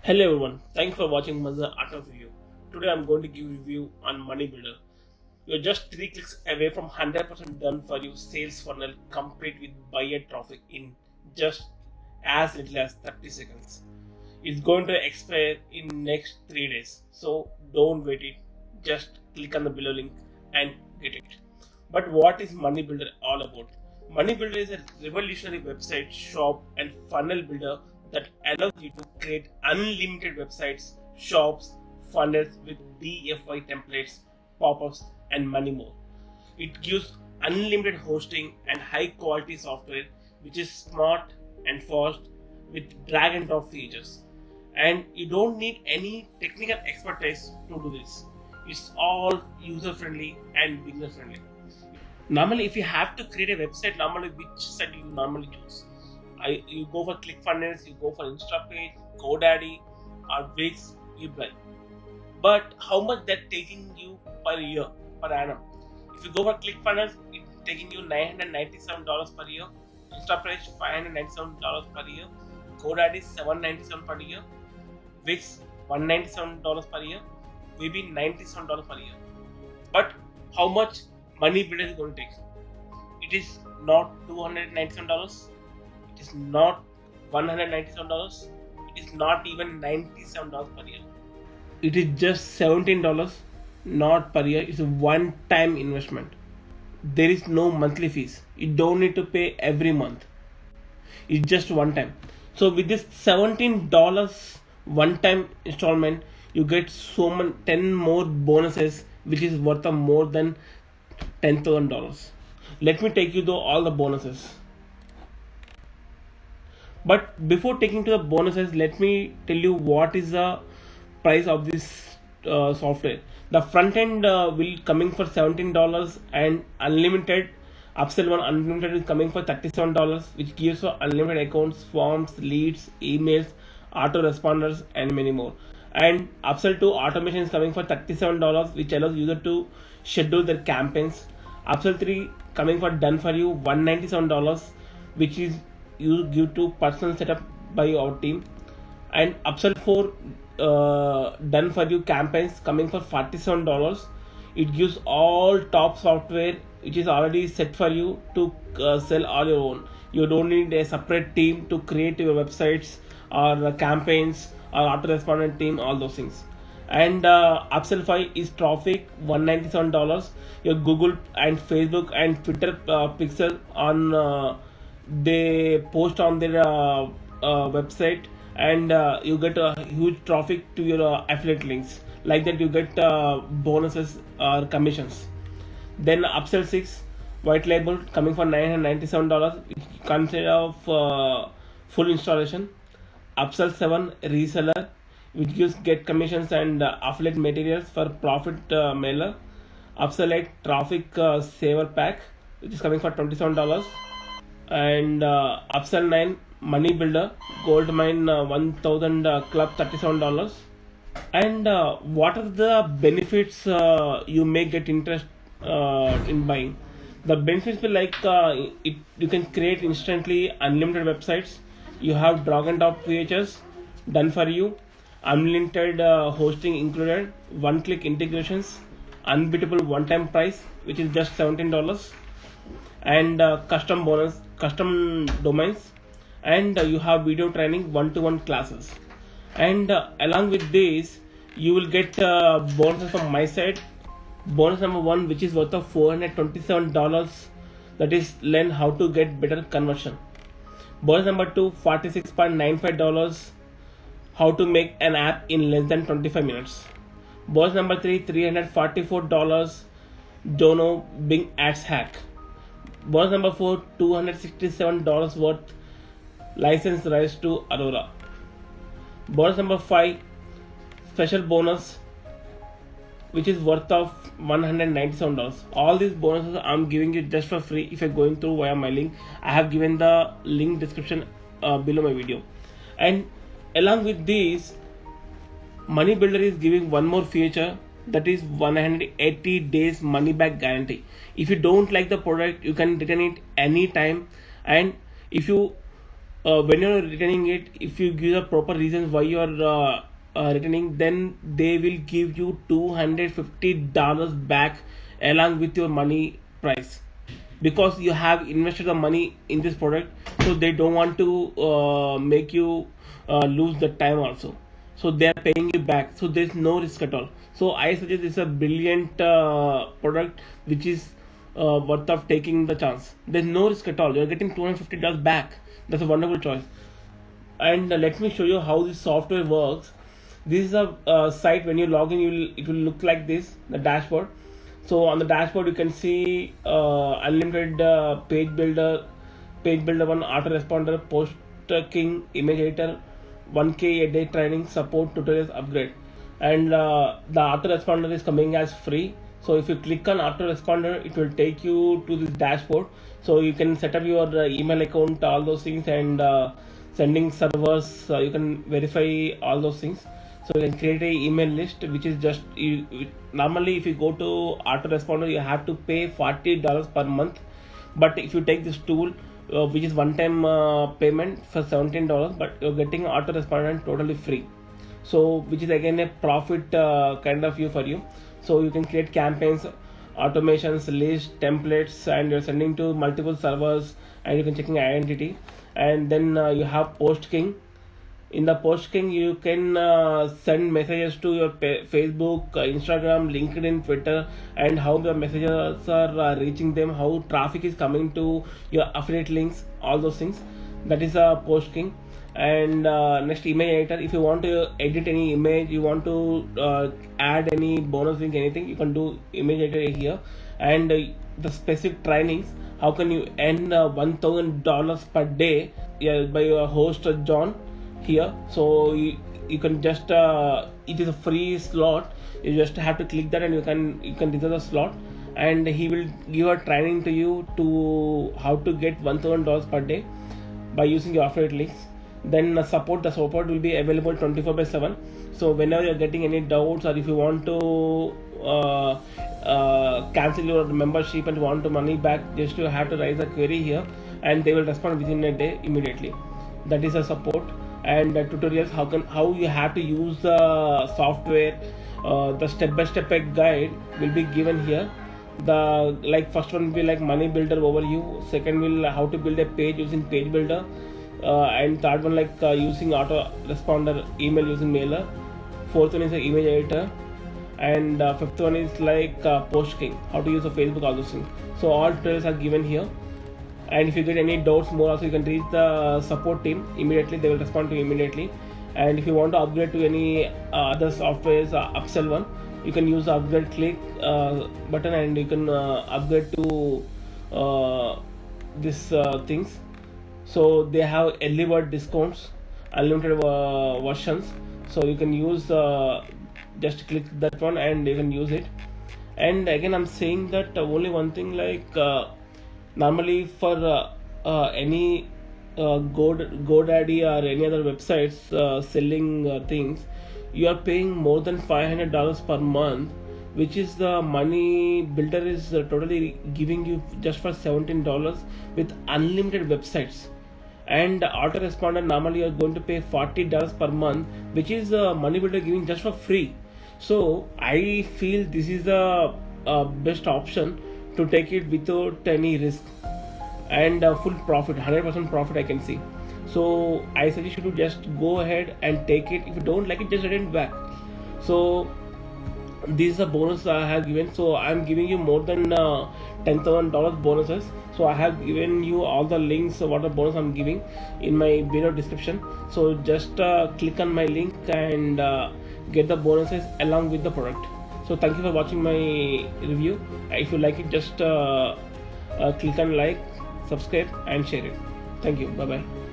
Hello everyone, thanks for watching Mazda Art of Review. Today I'm going to give review on Money Builder. You're just 3 clicks away from 100% done for you sales funnel complete with buyer traffic in just as little as 30 seconds. It's going to expire in next 3 days, so don't wait it. Just click on the below link and get it. But what is Money Builder all about? Money Builder is a revolutionary website, shop, and funnel builder that allows you to create unlimited websites, shops, funnels with DFY templates, pop-ups, and many more. It gives unlimited hosting and high quality software which is smart and fast with drag and drop features. And you don't need any technical expertise to do this. It's all user friendly and beginner friendly. Normally, if you have to create a website, normally which site do you normally choose? You go for ClickFunnels, you go for InstaPage, GoDaddy, or Wix, you buy. But how much that taking you per year, per annum? If you go for ClickFunnels, it's taking you $997 per year. InstaPage $597 per year. GoDaddy $797 per year. Wix $197 per year. Maybe $97 per year. But how much Money Builder is going to take? It is not $297. It is not $197. It is not even $97 per year. It is just $17, not per year. It's a one-time investment. There is no monthly fees. You don't need to pay every month. It's just one time. So with this $17 one-time installment, you get so many 10 more bonuses, which is worth of more than $10,000. Let me take you through all the bonuses. But before taking to the bonuses, let me tell you what is the price of this software. The front end will coming for $17 and unlimited upsell one unlimited is coming for $37, which gives for unlimited accounts, forms, leads, emails, autoresponders, and many more. And upsell to automation is coming for $37, which allows user to schedule their campaigns. Upsell 3 coming for done for you $197, which is you give to personal setup by our team. And upsell 4 done for you campaigns coming for $47. It gives all top software which is already set for you to sell all your own. You don't need a separate team to create your websites or campaigns or autorespondent team, all those things. And upsell 5 is traffic $197. Your Google and Facebook and Twitter pixel on they post on their website, and you get a huge traffic to your affiliate links. Like that you get bonuses or commissions. Then upsell 6 white label coming for $997, which consider of full installation. Upsell 7 reseller, which gives get commissions and affiliate materials for profit mailer. Upsell 8 traffic saver pack, which is coming for $27. And upsell 9 money builder gold mine 1000 club $37. And what are the benefits you may get interest in buying? The benefits will like you can create instantly unlimited websites. You have drag and drop features done for you, unlimited hosting included, one click integrations, unbeatable one time price which is just $17, and custom domains, and you have video training one-to-one classes. And along with this you will get bonuses from my side. Bonus number 1, which is worth of $427, that is learn how to get better conversion. Bonus number 2, $46.95, how to make an app in less than 25 minutes. Bonus number 3, $344, Dono Bing Ads hack. Bonus number 4, $267 worth license rights to Aurora. Bonus number 5, special bonus, which is worth of $197. All these bonuses I'm giving you just for free if you're going through via my link. I have given the link description below my video. And along with these, Money Builder is giving one more feature, that is 180 days money back guarantee. If you don't like the product, you can return it anytime. And if you when you're returning it, if you give the proper reasons why you're returning, then they will give you $250 back along with your money price, because you have invested the money in this product. So they don't want to make you lose the time also, so they are paying you back, so there's no risk at all. So I suggest it's a brilliant product which is worth of taking the chance. There's no risk at all, you're getting $250 back. That's a wonderful choice. And let me show you how this software works. This is a site. When you log in, it will look like this, the dashboard. So on the dashboard you can see unlimited page builder one, autoresponder, post king, image editor, 1K a day training, support, tutorials, upgrade. And the autoresponder is coming as free. So if you click on autoresponder, it will take you to this dashboard. So you can set up your email account, all those things, and sending servers, you can verify all those things. So you can create a email list, which is just normally if you go to autoresponder, you have to pay $40 per month. But if you take this tool, which is one-time payment for $17, but you're getting autoresponder totally free. So which is again a profit kind of view for you. So you can create campaigns, automations, lists, templates, and you're sending to multiple servers, and you can checking identity. And then you have Post King. In the Post King, you can send messages to your Facebook, Instagram, LinkedIn, Twitter, and how the messages are reaching them, how traffic is coming to your affiliate links, all those things. That is a Post King. And next, image editor. If you want to edit any image, you want to add any bonus link, anything, you can do image editor here. And the specific trainings, how can you earn $1,000 per day by your host John here. So you can just it is a free slot. You just have to click that, and you can reserve the slot, and he will give a training to you to how to get $1,000 per day by using your affiliate links. Then the support will be available 24/7. So whenever you're getting any doubts, or if you want to cancel your membership and want to money back, just you have to raise a query here, and they will respond within a day immediately. That is a support. And tutorials, how you have to use the software, the step-by-step guide will be given here. The first one will be like money builder overview, second will how to build a page using page builder, and third one using autoresponder, email using mailer, fourth one is an image editor, and fifth one is Post King, how to use a Facebook, all those things. So all tutorials are given here. And if you get any doubts more also, you can reach the support team immediately, they will respond to you immediately. And if you want to upgrade to any other softwares, upsell one, you can use the upgrade click button, and you can upgrade to this things. So they have early bird discounts, unlimited versions, so you can use just click that one and you can use it. And again, I'm saying that only one thing, normally for any GoDaddy or any other websites selling things, you are paying more than $500 per month, which is the money builder is totally giving you just for $17 with unlimited websites. And autoresponder, normally you are going to pay $40 per month, which is money builder giving just for free. So I feel this is the best option to take it without any risk, and full profit, 100% profit I can see. So I suggest you to just go ahead and take it. If you don't like it, just return it back. So this is a bonus I have given. So I'm giving you more than $10,000 bonuses. So I have given you all the links, what the bonus I'm giving in my video description. So just click on my link and get the bonuses along with the product. So thank you for watching my review. If you like it, just click on like, subscribe and share it. Thank you. Bye bye.